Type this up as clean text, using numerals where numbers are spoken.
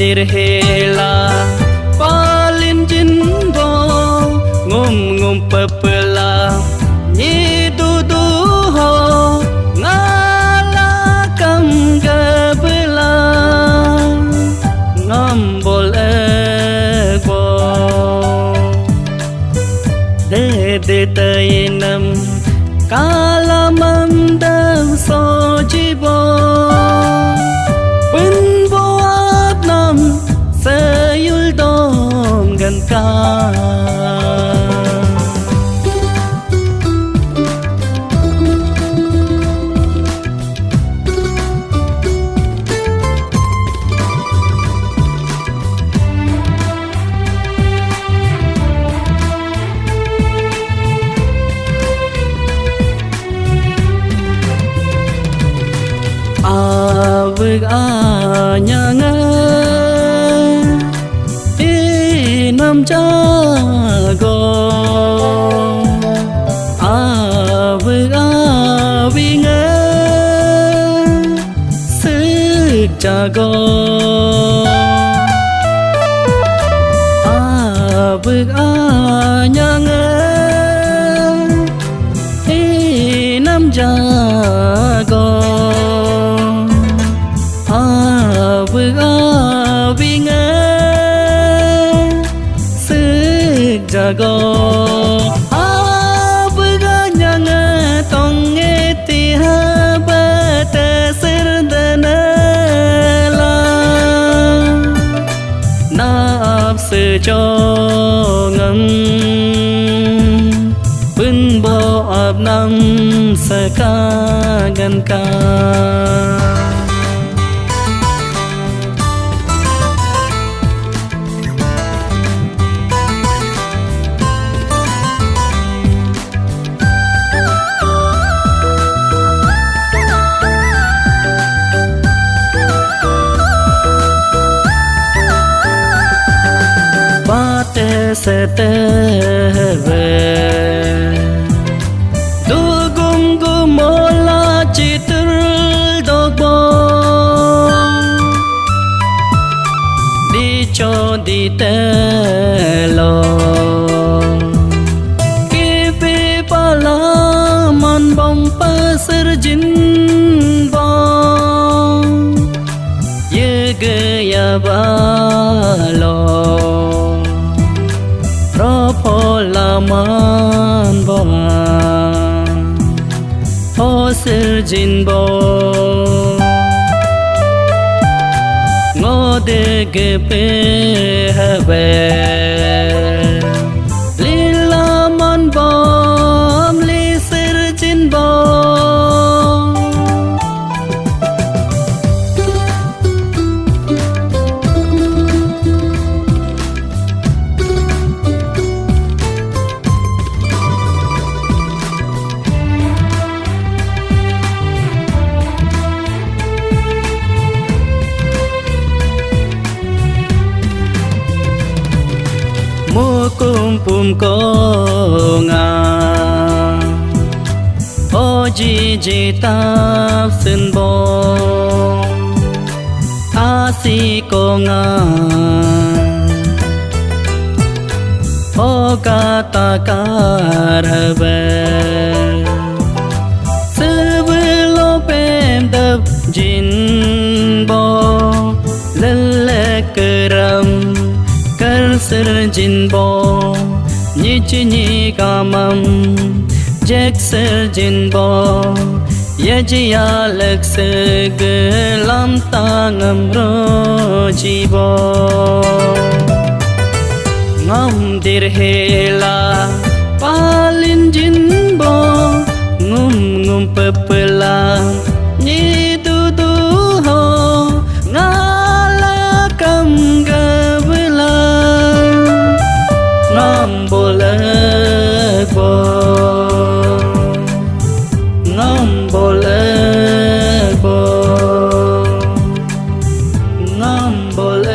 dirhela palin jinbo ngum ngum pepela nyi dudu ho ngala kam gabela ngambol ego de tainam kalamam dang so jibo penbo nam sayul dom gan ka avig anyanga inam jago avig avinga sik jago avig anyanga inam jago vinga sik jago avganyanga tonge tiha bata serdanala nap sejongam penbo abnam sekagan ka seteve dugum gumola citul dogo dico di telo kipi palaman bom pasir jinbong ye gaya balo polaman boman posir jinbo ngode gepe habe lilaman bom lisir jinbo kumpum konga oji jitap senbo asi konga o kata karbe sebelum pemdap jinbo lelek keram serjinbo nyichini kamam jek serjinbo yajiya leksegelam tangam rojibo ngam dirhela palin jinbo ngum ngum pepela nyi dudu ho ngala kam gabela ngambol ego ngambol ego ngambol